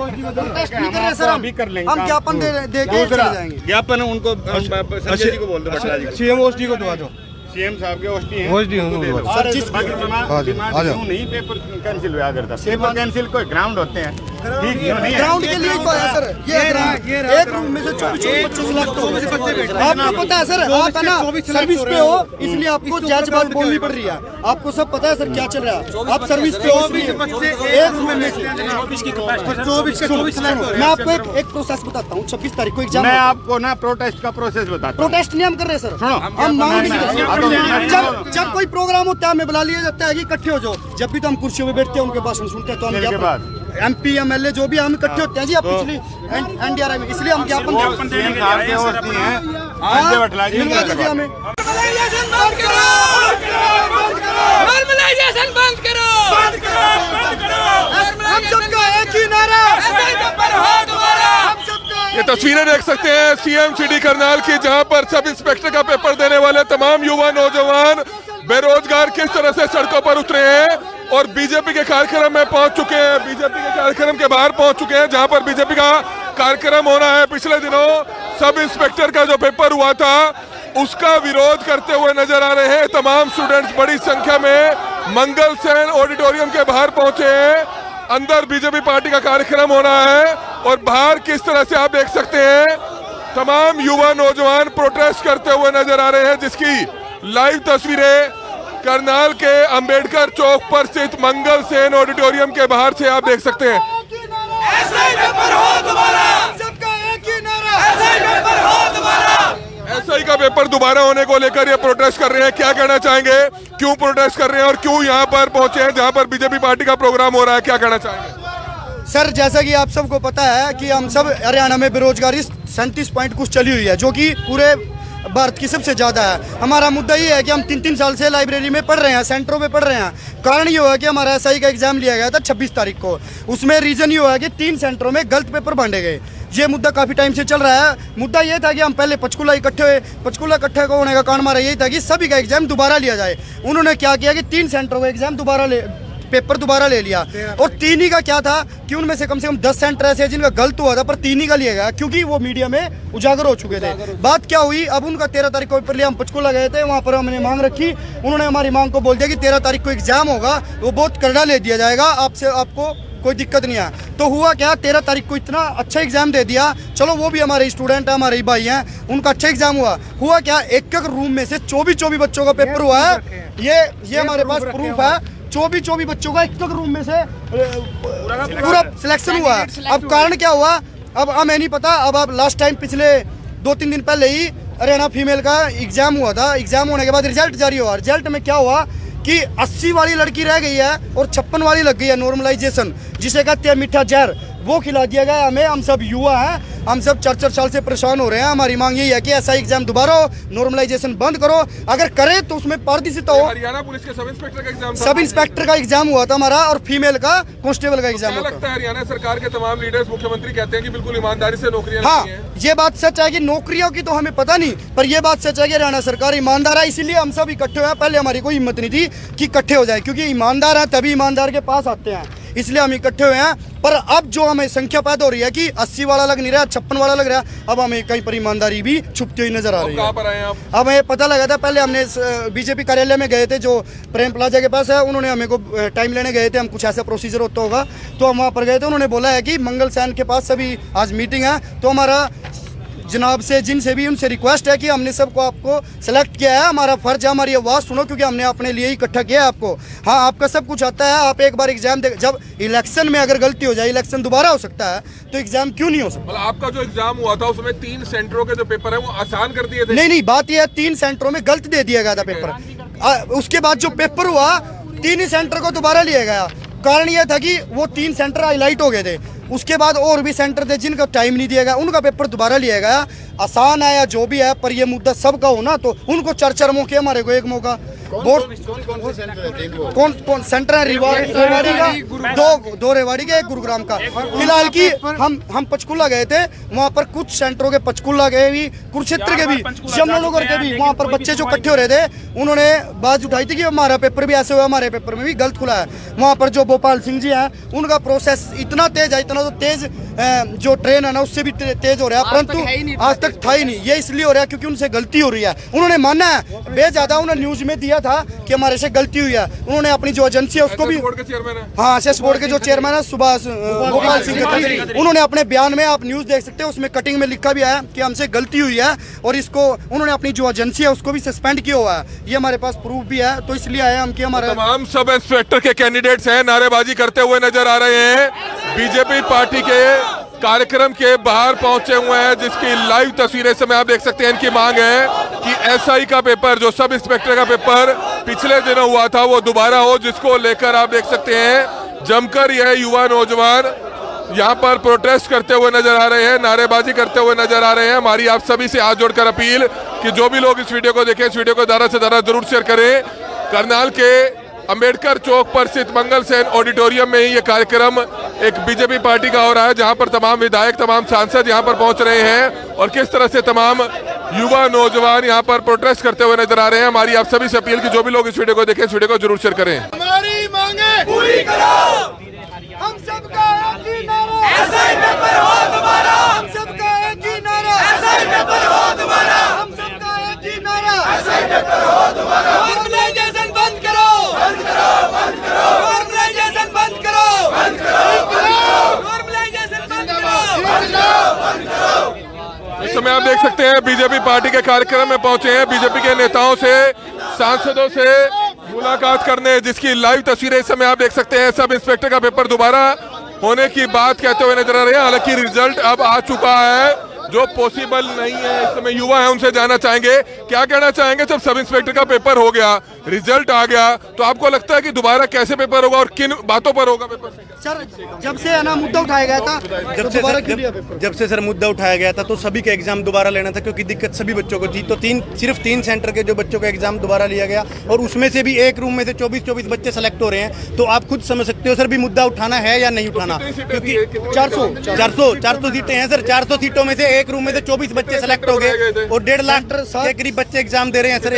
Protest नहीं कर रहे सर, हम ज्ञापन दे के चले जाएंगे। ज्ञापन उनको संजय जी को बोल दो, सीएम ओएसडी को दवा दो। सीएम साहब के ओएसडी हैं, ओएसडी नहीं पेपर कैंसिल हुआ करता, पेपर कैंसिल कोई ग्राउंड होते हैं, ठीक नहीं ग्राउंड के लिए तो है सर, ये एक रूम में से 24-25 लाख तो आपको पता है सर, आप है ना सर्विस पे हो इसलिए आपको जांच बात बोलनी पड़ रही है, आपको सब पता है सर क्या चल रहा है, आप सर्विस पे हो एक रूम में से 24 मैं आपको एक प्रोसेस बताता हूँ। 26 तारीख को एग्जाम, मैं आपको ना प्रोटेस्ट का प्रोसेस बताता हूँ। प्रोटेस्ट नहीं हम कर रहे सर, हम मांग नहीं कर रहे। जब कोई प्रोग्राम होता है हमें बुला लिया जाता है कि इकट्ठे हो जाओ, जब भी तो हम कुर्सियों में बैठते हैं उनके भाषण सुनते हैं तो हम MP MLA जो भी हम इकट्ठे होते हैं जी, आप पिछली NDRI में, इसलिए हम ज्ञापन ये तस्वीरें देख सकते हैं CM सिटी करनाल की, जहां पर सब इंस्पेक्टर का पेपर देने वाले तमाम युवा नौजवान बेरोजगार किस तरह से सड़कों पर उतरे हैं और बीजेपी के कार्यक्रम में पहुंच चुके हैं, बीजेपी के कार्यक्रम के बाहर पहुंच चुके हैं जहां पर बीजेपी का कार्यक्रम होना है। पिछले दिनों सब इंस्पेक्टर का जो पेपर हुआ था उसका विरोध करते हुए नजर आ रहे हैं तमाम स्टूडेंट्स बड़ी संख्या में मंगल सेन ऑडिटोरियम के बाहर पहुंचे हैं। अंदर बीजेपी पार्टी का कार्यक्रम होना है और बाहर किस तरह से आप देख सकते हैं तमाम युवा नौजवान प्रोटेस्ट करते हुए नजर आ रहे हैं, जिसकी लाइव तस्वीरें करनाल के अंबेडकर चौक पर स्थित मंगल सेन ऑडिटोरियम के बाहर से आप देख सकते हैं। SI का पेपर दोबारा होने को लेकर ये प्रोटेस्ट कर रहे हैं, क्या कहना चाहेंगे, क्यों प्रोटेस्ट कर रहे हैं और क्यों यहाँ पर पहुंचे हैं जहाँ पर बीजेपी पार्टी का प्रोग्राम हो रहा है, क्या कहना चाहेंगे? सर जैसा कि आप सबको पता है कि हम सब हरियाणा में बेरोजगारी 37 पॉइंट कुछ चली हुई है, जो कि पूरे भारत की सबसे ज़्यादा है। हमारा मुद्दा ये है कि हम 3-3 साल से लाइब्रेरी में पढ़ रहे हैं, सेंटरों में पढ़ रहे हैं। कारण ये हुआ कि हमारा SI का एग्जाम लिया गया था 26 तारीख को, उसमें रीज़न ये हुआ कि 3 सेंटरों में गलत पेपर बांटे गए। ये मुद्दा काफ़ी टाइम से चल रहा है। मुद्दा ये था कि हम पहले पंचकूला इकट्ठे हुए, पंचकूला इकट्ठे होने का कारण हमारा यही था कि सभी का एग्जाम दोबारा लिया जाए। उन्होंने क्या किया कि 3 सेंटरों का एग्जाम पेपर दोबारा ले लिया, और 3 ही का क्या था कि उनमें से कम 10 सेंटर ऐसे जिनका गलत हुआ था, पर 3 ही का लिया गया क्योंकि वो मीडिया में उजागर हो चुके थे। बात क्या हुई, अब उनका 13 तारीख को पेपर लिया, हम पंचकूला गए थे, वहाँ पर हमने मांग रखी, उन्होंने हमारी मांग को बोल दिया कि 13 तारीख को एग्जाम होगा, वो बहुत करड़ा ले दिया जाएगा, आपको कोई दिक्कत नहीं है। तो हुआ क्या, 13 तारीख को इतना अच्छा एग्जाम दे दिया, चलो वो भी हमारे स्टूडेंट है, हमारे भाई हैं, उनका अच्छा एग्जाम हुआ क्या, एक रूम में से 24 बच्चों का पेपर हुआ है। ये हमारे पास प्रूफ है, 24 बच्चों का एक रूम में से पूरा सिलेक्शन हुआ है। अब कारण क्या हुआ, अब हमें नहीं पता। अब आप लास्ट टाइम पिछले 2-3 दिन पहले ही हरियाणा फीमेल का एग्जाम हुआ था, एग्जाम होने के बाद रिजल्ट जारी हुआ। रिजल्ट में क्या हुआ कि 80 वाली लड़की रह गई है और 56 वाली लग गई है नॉर्मलाइजेशन, जिसे कहते हैं मीठा जहर, वो खिला दिया गया हमें। हम सब युवा हैं, हम सब 4-4 साल से परेशान हो रहे हैं। हमारी मांग यही है कि ऐसा एग्जाम दोबारा हो, नॉर्मलाइजेशन बंद करो, अगर करे तो उसमें पारदर्शिता हो। हरियाणा पुलिस के सब इंस्पेक्टर का एग्जाम हुआ था हमारा, और फीमेल का कांस्टेबल का एग्जाम हुआ था। हरियाणा सरकार के तमाम लीडर्स, मुख्यमंत्री कहते हैं कि बिल्कुल ईमानदारी से नौकरियां हाँ, ये बात सच है कि नौकरियों की तो हमें पता नहीं, पर ये बात सच है कि हरियाणा सरकार ईमानदार है, इसीलिए हम सब इकट्ठे हुए हैं। पहले हमारी कोई हिम्मत नहीं थी कि इकट्ठे हो जाए, क्योंकि ईमानदार है तभी ईमानदार के पास आते हैं, इसलिए हम इकट्ठे हुए हैं। पर अब जो हमें संख्या पैदा हो रही है कि 80 वाला लग नहीं रहा, 56 वाला लग रहा है, अब हमें कहीं पर ईमानदारी भी छुपती हुई नजर आ रही है। कहाँ पर आए आप? अब हमें पता लगा था, पहले हमने बीजेपी कार्यालय में गए थे जो प्रेम प्लाजा के पास है, उन्होंने हमें को टाइम लेने गए थे, हम कुछ ऐसा प्रोसीजर होता होगा तो हम वहाँ पर गए थे। उन्होंने बोला है कि मंगल सैन के पास सभी आज मीटिंग है, तो हमारा जनाब से जिनसे भी उनसे रिक्वेस्ट है कि हमने सबको आपको सेलेक्ट किया है, हमारा फर्ज है, हमारी आवाज़ सुनो, क्योंकि हमने अपने लिए ही इकट्ठा किया है आपको। हाँ, आपका सब कुछ आता है, आप एक बार एग्जाम दे, जब इलेक्शन में अगर गलती हो जाए, इलेक्शन दोबारा हो सकता है, तो एग्जाम क्यों नहीं हो सकता? मतलब आपका जो एग्जाम हुआ था उसमें 3 सेंटरों के जो पेपर है वो आसान कर दिए थे? नहीं, बात यह है 3 सेंटरों में गलत दे दिया गया था पेपर। उसके बाद जो पेपर हुआ 3 ही सेंटर को दोबारा लिया गया। कारण यह था कि वो 3 सेंटर हाईलाइट हो गए थे, उसके बाद और भी सेंटर थे जिनका टाइम नहीं दिया गया, उनका पेपर दोबारा लिया गया। आसान है या जो भी है, पर ये मुद्दा सबका हो ना, तो उनको 4-4 मौके, हमारे को 1 मौका। कौन कौन सेंटर है? रेवाड़ी का दो रेवाड़ी का, एक गुरुग्राम का। फिलहाल की हम पंचकुला गए थे, वहाँ पर कुछ सेंटरों के, पंचकुला के भी, कुरुक्षेत्र के भी, यमुनानगर के भी, वहाँ पर बच्चे जो इकट्ठे हो रहे थे, उन्होंने बात उठाई थी कि हमारा पेपर भी ऐसे हुआ, हमारे पेपर में भी गलत खुला है। वहाँ पर जो भोपाल सिंह जी हैं, उनका प्रोसेस इतना तेज है, इतना तो तेज जो ट्रेन है ना उससे भी तेज हो रहा है, परंतु आज तक था ही नहीं। ये इसलिए हो रहा है क्योंकि उनसे गलती हो रही है। उन्होंने माना है, बेज्यादा उन्होंने न्यूज में दिया था कि हमारे से गलती हुई है। उन्होंने अपनी जो एजेंसी है उसको भी, हाँ एसएस बोर्ड के जो चेयरमैन है सुभाष भोपाल सिंह, उन्होंने अपने बयान में, आप न्यूज देख सकते हो, उसमें कटिंग में लिखा भी है कि हमसे गलती हुई है और इसको उन्होंने अपनी जो एजेंसी है उसको भी सस्पेंड किया हुआ है। ये हमारे पास प्रूफ भी है, तो इसलिए आए हम कि हमारे तमाम सब इंस्पेक्टर के कैंडिडेट्स हैं, नारेबाजी करते हुए नजर आ रहे हैं। बीजेपी पार्टी के कार्यक्रम के बाहर पहुंचे हुए हैं, जिसकी लाइव तस्वीरें समय आप देख सकते हैं। इनकी मांग है कि एसआई का पेपर, जो सब इंस्पेक्टर का पेपर पिछले दिनों हुआ था, वो दोबारा हो, जिसको लेकर आप देख सकते हैं जमकर यह युवा नौजवान यहाँ पर प्रोटेस्ट करते हुए नजर आ रहे हैं, नारेबाजी करते हुए नजर आ रहे हैं। हमारी आप सभी से हाथ जोड़कर अपील कि जो भी लोग इस वीडियो को देखें, इस वीडियो को ज़्यादा से ज़्यादा जरूर शेयर करें। करनाल के अंबेडकर चौक पर स्थित मंगल सेन ऑडिटोरियम में ही ये कार्यक्रम एक बीजेपी पार्टी का हो रहा है, जहां पर तमाम विधायक, तमाम सांसद यहां पर पहुंच रहे हैं और किस तरह से तमाम युवा नौजवान यहां पर प्रोटेस्ट करते हुए नजर आ रहे हैं। हमारी आप सभी से अपील कि जो भी लोग इस वीडियो को देखें, इस वीडियो को जरूर शेयर करें। हमारी मांगे पूरी करो, हम सबका एक ही नारा, एसआई पेपर हो दोबारा, हम सबका एक ही नारा, एसआई पेपर हो दोबारा, हम सबका एक ही नारा, एसआई पेपर हो दोबारा। नॉर्मलाइजेशन बंद करो, बंद करो, बंद करो, नॉर्मलाइजेशन बंद करो, बंद करो, नॉर्मलाइजेशन बंद करो, बंद करो, बंद करो। इस समय आप देख सकते हैं बीजेपी पार्टी के कार्यक्रम में पहुंचे हैं बीजेपी के नेताओं से, सांसदों से मुलाकात करने, जिसकी लाइव तस्वीरें इस समय आप देख सकते हैं। सब इंस्पेक्टर का पेपर दोबारा होने की बात कहते हुए नजर आ रहे हैं। हालांकि रिजल्ट अब आ चुका है, जो पॉसिबल नहीं है। इस समय युवा है, उनसे जानना चाहेंगे क्या कहना चाहेंगे। जब सब इंस्पेक्टर का पेपर हो गया, रिजल्ट आ गया, तो आपको लगता है कि दोबारा कैसे पेपर होगा और किन बातों पर होगा पेपर? सर जब से है ना मुद्दा उठाया गया था, जब से सर मुद्दा उठाया गया था, तो सभी के एग्जाम दोबारा लेना था, क्योंकि दिक्कत सभी बच्चों को थी। तो सिर्फ तीन सेंटर के जो बच्चों का एग्जाम दोबारा लिया गया, और उसमें से भी एक रूम में से 24 बच्चे सेलेक्ट हो रहे हैं। तो आप खुद समझ सकते हो सर, भी मुद्दा उठाना है या नहीं उठाना, क्योंकि 400 सीटें हैं सर। 400 सीटों में से एक रूम में से 24 बच्चे सेलेक्ट हो गए और 1.5 लाख के करीब बच्चे एग्जाम दे रहे हैं सर।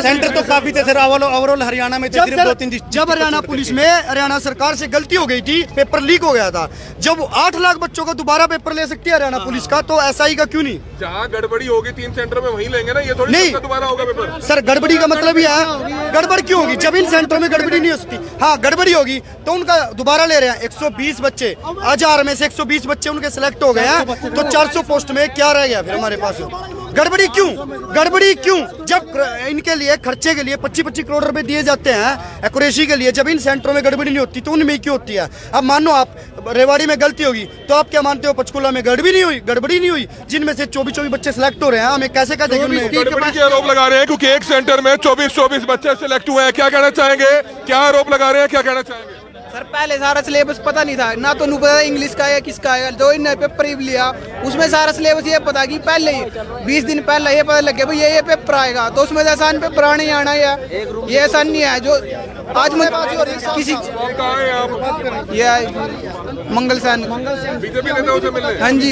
सेंटर तो काफी थे सर, ओवरऑल हरियाणा में सिर्फ 2-3। जब हरियाणा पुलिस में हरियाणा सरकार से गलती हो गई थी, पेपर लीक हो गया था, जब 8 लाख बच्चों का दोबारा पेपर ले सकती है हरियाणा पुलिस का, तो एसआई का क्यों नहीं? जहाँ गड़बड़ी होगी 3 सेंटर में वहीं लेंगे ना, ये थोड़ी नहीं दोबारा होगा पेपर। सर गड़बड़ी का मतलब ही है, गड़बड़ी क्यों होगी जब इन सेंटरों में गड़बड़ी नहीं हो सकती? हाँ गड़बड़ी होगी तो उनका दोबारा ले रहे हैं। 120 बच्चे, 1000 में से 120 बच्चे उनके सिलेक्ट हो गए हैं, तो 400 पोस्ट में क्या रह गया फिर हमारे पास? गड़बड़ी क्यों? गड़बड़ी क्यों? जब इनके लिए खर्चे के लिए 25-25 करोड़ रुपए दिए जाते हैं एक्यूरेसी के लिए, जब इन सेंटरों में गड़बड़ी नहीं होती तो उनमें क्यों होती है? अब मानो आप रेवाड़ी में गलती होगी, तो आप क्या मानते हो पंचकुला में गड़बड़ी नहीं हुई, जिनमें से 24 बच्चे सिलेक्ट हो रहे हैं? हमें कैसे कहते हैं गड़बड़ी के आरोप लगा रहे हैं, क्योंकि एक सेंटर में 24 बच्चे सिलेक्ट हुए हैं। क्या कहना चाहेंगे? क्या आरोप लगा रहे हैं, क्या कहना चाहेंगे? सर पहले सारा सिलेबस पता नहीं था ना, तो नहीं पता इंग्लिश का है किसका है। जो इन पेपर लिया उसमें सारा सिलेबस ये पता कि पहले ही 20 दिन पहले ये पता लग गया भाई ये पेपर आएगा, तो उसमें आसान पेपर आने ही आना है, ये आसान नहीं है। जो आज मैं किसी ये मंगल सेन बीजेपी नेताओं से मिलने, हाँ जी,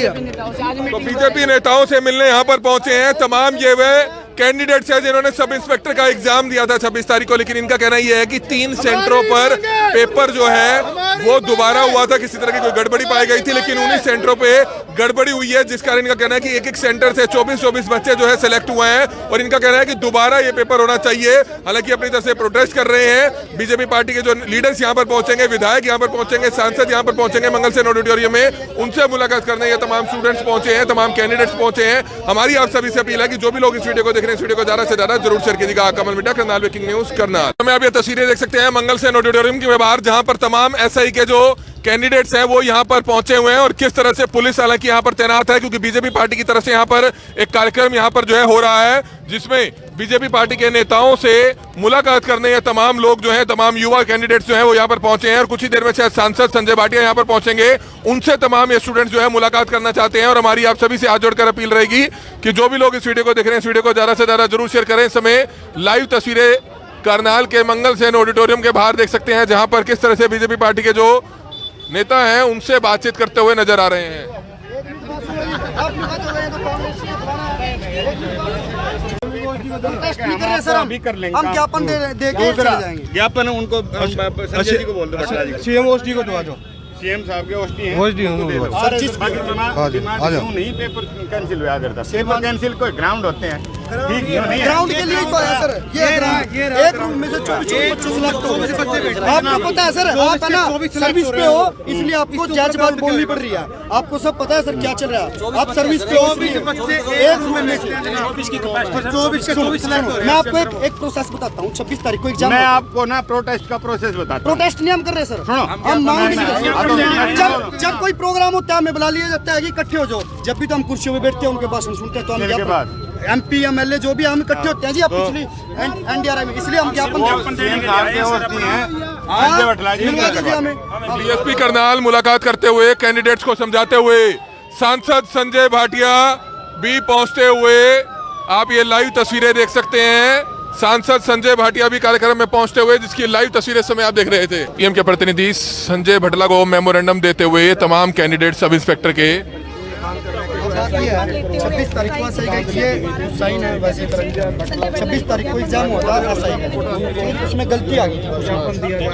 तो बीजेपी नेताओं से मिलने यहाँ पर पहुंचे हैं तमाम ये वे कैंडिडेट्स हैं जिन्होंने सब इंस्पेक्टर का एग्जाम दिया था 26 तारीख को। लेकिन इनका कहना यह है कि 3 सेंटरों पर पेपर जो है वो दोबारा हुआ था, किसी तरह की कोई गड़बड़ी पाई गई थी, लेकिन उन्हीं सेंटरों पे गड़बड़ी हुई है, जिस कारण इनका कहना है कि एक सेंटर से 24 बच्चे जो है सिलेक्ट हुए हैं और इनका कहना है कि दोबारा ये पेपर होना चाहिए। हालांकि अपनी तरफ से प्रोटेस्ट कर रहे हैं बीजेपी पार्टी के जो लीडर्स यहाँ पर पहुंचेंगे, विधायक यहाँ पर पहुंचेंगे, सांसद यहाँ पर पहुंचेंगे मंगल सेन ऑडिटोरियम में, उनसे मुलाकात करने ये तमाम स्टूडेंट्स पहुंचे हैं, तमाम कैंडिडेट्स पहुंचे हैं। हमारी आप सभी से अपील है कि जो भी लोग इस वीडियो को देख रहे हैं, इस वीडियो को ज्यादा से ज्यादा जरूर शेयर कीजिएगा। कमल मिटा, करनाल ब्रेकिंग न्यूज करनाल। हमें आप ये तस्वीरें देख सकते हैं मंगल सेन ऑडिटोरियम के बाहर, जहां पर तमाम एसआई के जो कैंडिडेट्स हैं वो यहाँ पर पहुंचे हुए हैं और किस तरह से पुलिस हालांकि यहाँ पर तैनात है, क्योंकि बीजेपी पार्टी की तरफ से यहाँ पर एक कार्यक्रम यहाँ पर जो है हो रहा है, जिसमें बीजेपी पार्टी के नेताओं से मुलाकात करने ये तमाम लोग जो हैं, तमाम युवा कैंडिडेट्स जो हैं वो यहाँ पर पहुंचे हैं और कुछ ही देर में शायद सांसद संजय भाटिया यहाँ पर पहुंचेंगे। उनसे तमाम ये स्टूडेंट्स जो है मुलाकात करना चाहते हैं और हमारी आप सभी से हाथ जोड़कर अपील रहेगी कि जो भी लोग इस वीडियो को देख रहे हैं, इस वीडियो को ज्यादा से ज्यादा जरूर शेयर करें। इस समय लाइव तस्वीरें करनाल के मंगल सेन ऑडिटोरियम के बाहर देख सकते हैं, जहां पर किस तरह से बीजेपी पार्टी के जो नेता हैं उनसे बातचीत करते हुए नजर आ रहे हैं। नहीं कर रहे सर, हम कर लेंगे, हम ज्ञापन दे के चले जाएंगे। ज्ञापन उनको संजय जी को बोल दो, सीएम ओएसडी को दवा दो। सीएम साहब के ओएसडी हैं, सर जिस नहीं पेपर कैंसिल हुआ करता, पेपर कैंसिल कोई ग्राउंड होते हैं, ठीक नहीं है। ग्राउंड के लिए तो है सर, ये एक रूम में से 24 बच्चे सिलेक्ट हो। आपको पता है सर, आप है ना सर्विस पे हो, इसलिए आपको जज बात बोलनी पड़ रही है। आपको सब पता है सर क्या चल रहा है, आप सर्विस पे हो। एक रूम में से 24 मैं आपको एक प्रोसेस बताता हूँ। 26 तारीख को एग्जाम। मैं आपको ना प्रोटेस्ट का प्रोसेस बताता हूँ। प्रोटेस्ट नहीं हम कर रहे सर, सुनो, हम मांग नहीं कर रहे। जब कोई प्रोग्राम होता है हमें बुला लिया जाता है कि इकट्ठे हो जाओ। जब भी तो हम कुर्सियों में बैठते हैं उनके भाषण सुनते हैं, तो हम MP MLA जो भी हम इकट्ठे होते हैं जी। आप पिछली NDRI इसलिए हम ज्ञापन डीएसपी करनाल मुलाकात करते हुए, कैंडिडेट्स को समझाते हुए, सांसद संजय भाटिया भी पहुंचते हुए आप ये लाइव तस्वीरें देख सकते हैं। सांसद संजय भाटिया भी कार्यक्रम में पहुंचते हुए, जिसकी लाइव तस्वीरें समय आप देख रहे थे। पीएम के प्रतिनिधि संजय भटला को मेमोरेंडम देते हुए तमाम कैंडिडेट सब इंस्पेक्टर के 26 तारीख को साइन है, वैसे 26 तारीख को एग्जाम हुआ था, उसमें गलती आ गई थी।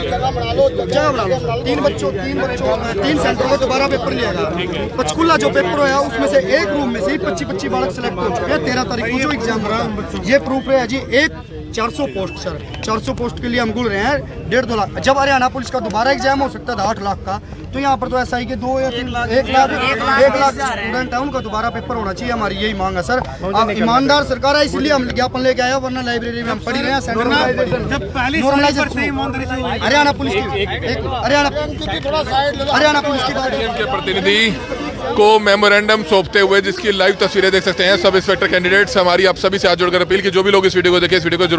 जगह बना लो, 3 सेंटर को दोबारा पेपर लिया गया। पंचकुला जो पेपर हुआ उसमें से एक रूम में से ही 25 बालक सेलेक्ट हो चुके हैं। 13 तारीख को जो एग्जाम रहा, ये प्रूफ है जी। 400 पोस्ट सर, 400 पोस्ट के लिए हम गुड़ रहे हैं 1.5-2 लाख। जब हरियाणा पुलिस का दोबारा एग्जाम हो सकता था 8 लाख का, तो यहाँ पर तो ऐसा ही कि 2 या 1 लाख स्टूडेंट है, उनका दोबारा पेपर होना चाहिए। हमारी यही मांग है सर। आप ईमानदार सरकार है, इसलिए हम ज्ञापन लेके आए, वरना लाइब्रेरी में हम पढ़ रहे हैं। हरियाणा पुलिस की बात के प्रतिनिधि को मेमोरेंडम सौंपते हुए, जिसकी लाइव तस्वीरें देख सकते हैं सब इंस्पेक्टर कैंडिडेट्स। हमारी आप सभी से हाथ जोड़कर अपील कि जो भी लोग इस वीडियो को देखें, इस वीडियो को जरूर